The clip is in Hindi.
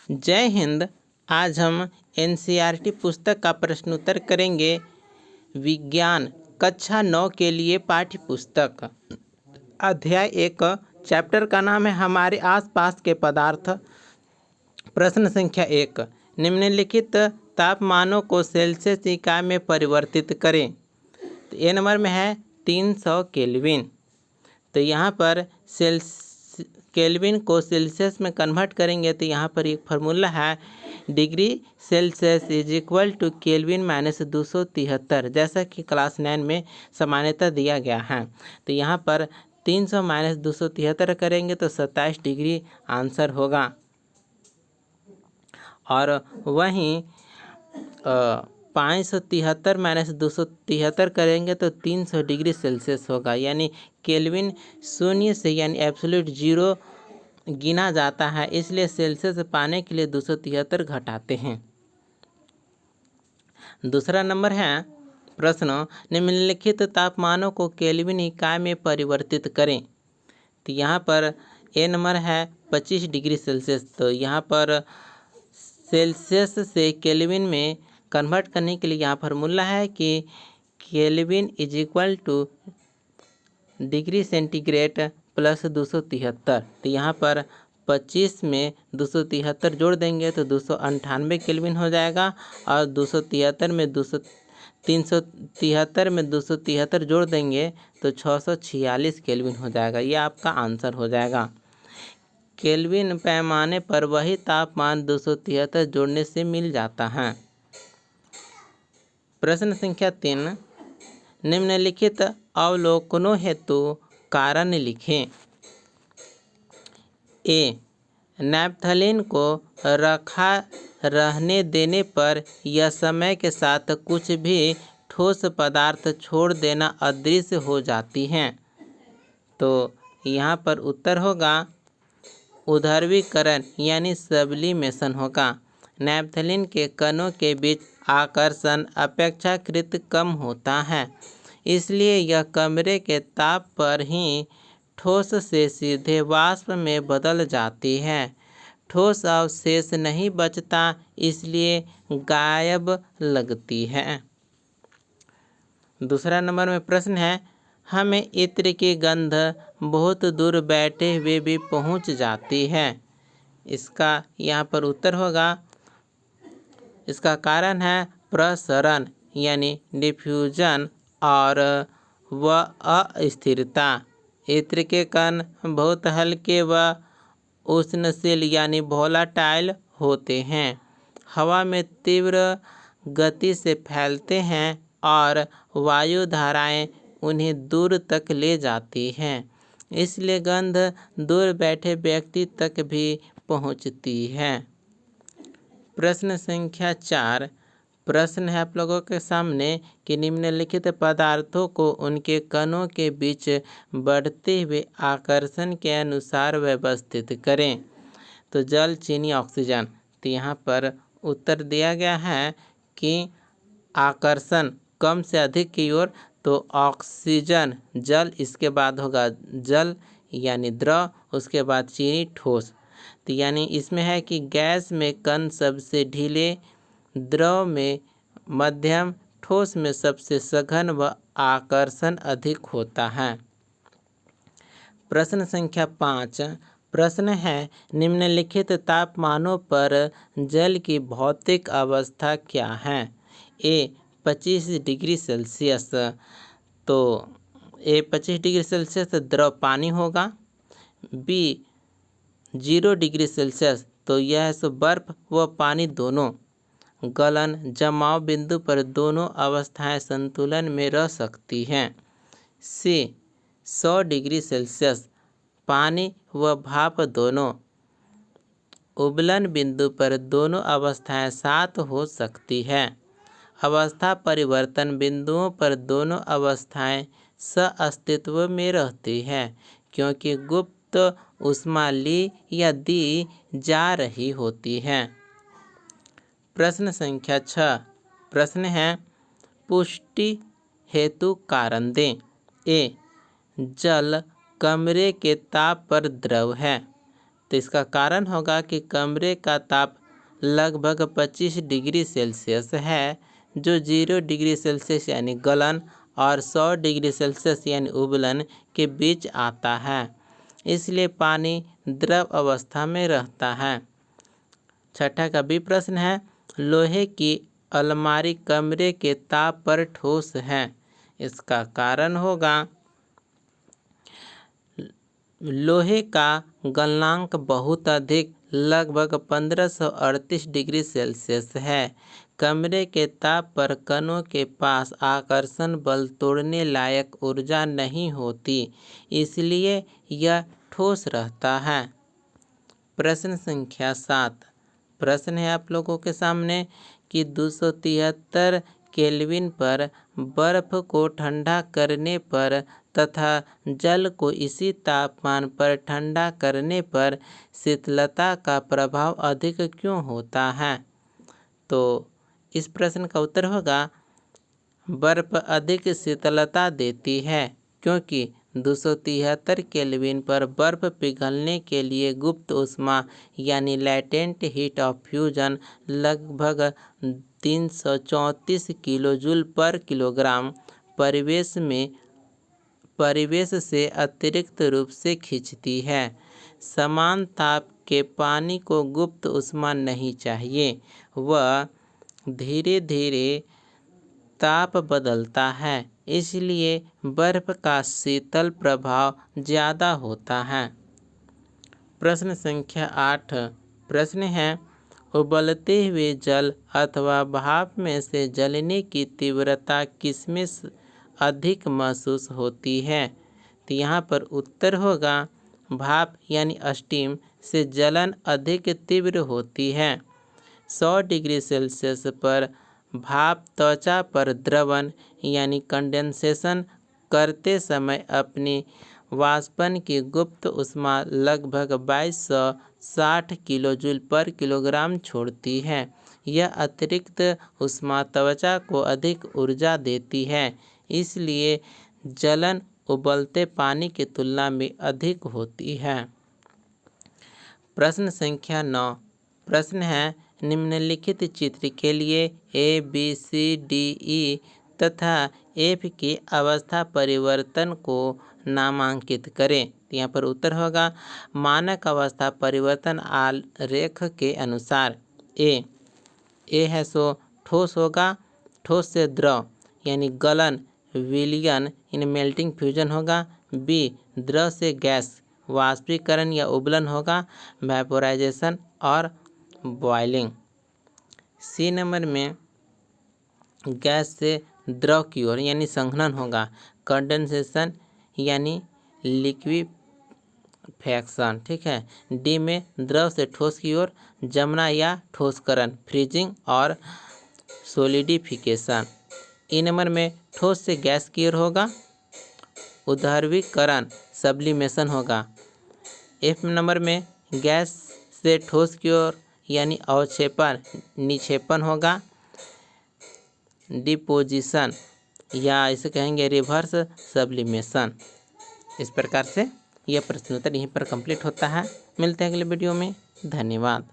जय हिंद। आज हम एनसीईआरटी पुस्तक का प्रश्नोत्तर करेंगे। विज्ञान कक्षा 9 के लिए पाठ्य पुस्तक अध्याय 1 चैप्टर का नाम है हमारे आसपास के पदार्थ। प्रश्न संख्या 1, निम्नलिखित तापमानों को सेल्सियस इकाई में परिवर्तित करें। तो ए नंबर में है 300 केल्विन। तो यहाँ पर केल्विन को सेल्सियस में कन्वर्ट करेंगे तो यहाँ पर एक फार्मूला है, degree Celsius is equal to Kelvin minus 273, जैसा कि क्लास 9 में सामान्यतः दिया गया है। तो यहाँ पर 300 माइनस 273 करेंगे तो 27 डिग्री आंसर होगा। और वहीं 573 माइनस 273 करेंगे तो 300 डिग्री सेल्सियस होगा। यानी केल्विन शून्य से यानी एब्सोल्यूट जीरो गिना जाता है, इसलिए सेल्सियस पाने के लिए 273 घटाते हैं। दूसरा नंबर है प्रश्न, निम्नलिखित तापमानों को केल्विन इकाई में परिवर्तित करें। तो यहाँ पर ए नंबर है 25 डिग्री सेल्सियस। तो यहाँ पर सेल्सियस से केल्विन में कन्वर्ट करने के लिए यहाँ फार्मूला है कि kelvin is equal two degree centigrade plus 273। तो यहाँ पर 25 में 273 जोड़ देंगे तो 298 केल्विन हो जाएगा। और 373 में 273 जोड़ देंगे तो 646 केल्विन हो जाएगा। ये आपका आंसर हो जाएगा। केल्विन पैमाने पर वही तापमान 273 जोड़ने से मिल जाता है। प्रश्न संख्या 3, निम्नलिखित अवलोकनों हेतु कारण लिखें। ए, नैप्थलीन को रखा रहने देने पर यह समय के साथ कुछ भी ठोस पदार्थ छोड़ देना अदृश्य हो जाती हैं। तो यहाँ पर उत्तर होगा ऊर्ध्वीकरण यानी सब्लिमेशन होगा। नैप्थलीन के कणों के बीच आकर्षण अपेक्षाकृत कम होता है, इसलिए यह कमरे के ताप पर ही ठोस से सीधे वाष्प में बदल जाती है। ठोस अवशेष नहीं बचता, इसलिए गायब लगती है। दूसरा नंबर में प्रश्न है, हमें इत्र की गंध बहुत दूर बैठे हुए भी पहुंच जाती है। इसका यहाँ पर उत्तर होगा, इसका कारण है प्रसरण यानी डिफ्यूजन और व अस्थिरता। इत्र के कण बहुत हल्के व उष्णशील यानी वोलाटाइल होते हैं, हवा में तीव्र गति से फैलते हैं और वायु धाराएं उन्हें दूर तक ले जाती हैं, इसलिए गंध दूर बैठे व्यक्ति तक भी पहुंचती है। प्रश्न संख्या 4, प्रश्न है आप लोगों के सामने कि निम्नलिखित पदार्थों को उनके कणों के बीच बढ़ते हुए आकर्षण के अनुसार व्यवस्थित करें। तो जल, चीनी, ऑक्सीजन। तो यहाँ पर उत्तर दिया गया है कि आकर्षण कम से अधिक की ओर, तो ऑक्सीजन जल, इसके बाद होगा जल यानी द्रव, उसके बाद चीनी ठोस। तो यानी इसमें है कि गैस में कण सबसे ढीले, द्रव में मध्यम, ठोस में सबसे सघन व आकर्षण अधिक होता है। प्रश्न संख्या 5, प्रश्न है निम्नलिखित तापमानों पर जल की भौतिक अवस्था क्या है। ए 25 डिग्री सेल्सियस। तो ए 25 डिग्री सेल्सियस द्रव पानी होगा। बी 0 डिग्री सेल्सियस, तो यह सो बर्फ व पानी दोनों गलन जमाव बिंदु पर दोनों अवस्थाएं संतुलन में रह सकती हैं। सी 100 डिग्री सेल्सियस, पानी व भाप दोनों उबलन बिंदु पर दोनों अवस्थाएं साथ हो सकती है। अवस्था परिवर्तन बिंदुओं पर दोनों अवस्थाएं सअस्तित्व में रहती है, क्योंकि गुप्त ऊष्मा ली या दी जा रही होती है। प्रश्न संख्या 6, प्रश्न है पुष्टि हेतु कारण दें। ए, जल कमरे के ताप पर द्रव है। तो इसका कारण होगा कि कमरे का ताप लगभग 25 डिग्री सेल्सियस है, जो 0 डिग्री सेल्सियस यानी गलन और 100 डिग्री सेल्सियस यानी उबलन के बीच आता है। इसलिए पानी द्रव अवस्था में रहता है। छठा का बी प्रश्न है, लोहे की अलमारी कमरे के ताप पर ठोस है। इसका कारण होगा लोहे का गलनांक बहुत अधिक लगभग 1538 डिग्री सेल्सियस है। कमरे के ताप पर कणों के पास आकर्षण बल तोड़ने लायक ऊर्जा नहीं होती, इसलिए यह ठोस रहता है। प्रश्न संख्या 7। प्रश्न है आप लोगों के सामने कि 273 केल्विन पर बर्फ को ठंडा करने पर तथा जल को इसी तापमान पर ठंडा करने पर शीतलता का प्रभाव अधिक क्यों होता है? तो इस प्रश्न का उत्तर होगा, बर्फ अधिक शीतलता देती है क्योंकि 273 केल्विन पर बर्फ पिघलने के लिए गुप्त ऊष्मा यानी लैटेंट हीट ऑफ फ्यूजन लगभग 334 किलोजूल पर किलोग्राम परिवेश से अतिरिक्त रूप से खींचती है। समान ताप के पानी को गुप्त ऊष्मा नहीं चाहिए, वह धीरे धीरे ताप बदलता है, इसलिए बर्फ का शीतल प्रभाव ज़्यादा होता है। प्रश्न संख्या 8। प्रश्न है, उबलते हुए जल अथवा भाप में से जलने की तीव्रता किसमें अधिक महसूस होती है? तो यहाँ पर उत्तर होगा, भाप यानी स्टीम से जलन अधिक तीव्र होती है। 100 डिग्री सेल्सियस पर भाप त्वचा पर द्रवण यानी कंडेंसेशन करते समय अपनी वाष्पन की गुप्त ऊष्मा लगभग 2260 किलोजूल पर किलोग्राम छोड़ती है। यह अतिरिक्त ऊष्मा त्वचा को अधिक ऊर्जा देती है, इसलिए जलन उबलते पानी की तुलना में अधिक होती है। प्रश्न संख्या 9। प्रश्न है, निम्नलिखित चित्र के लिए ए, बी, सी, डी, ई तथा एफ की अवस्था परिवर्तन को नामांकित करें। यहाँ पर उत्तर होगा, मानक अवस्था परिवर्तन आरेख के अनुसार ए है सो ठोस होगा, ठोस से द्रव यानी गलन विलयन यानी मेल्टिंग फ्यूजन होगा। बी द्रव से गैस वाष्पीकरण या उबलन होगा, वेपोराइजेशन और बॉइलिंग। सी नंबर में गैस से द्रव की ओर यानी संघनन होगा, कंडेंसेशन यानी लिक्विफैक्शन। ठीक है। डी में द्रव से ठोस की ओर जमना या ठोसकरण, फ्रीजिंग और सोलिडिफिकेशन। ई नंबर में ठोस से गैस की ओर होगा, उद्रवीकरण सब्लिमेशन होगा। एफ नंबर में गैस से ठोस की ओर यानी अवक्षेपण निक्षेपण होगा, डिपोजिशन या इसे कहेंगे रिवर्स सब्लिमेशन। इस प्रकार से यह प्रश्नोत्तर यहीं पर कंप्लीट होता है। मिलते हैं अगले वीडियो में। धन्यवाद।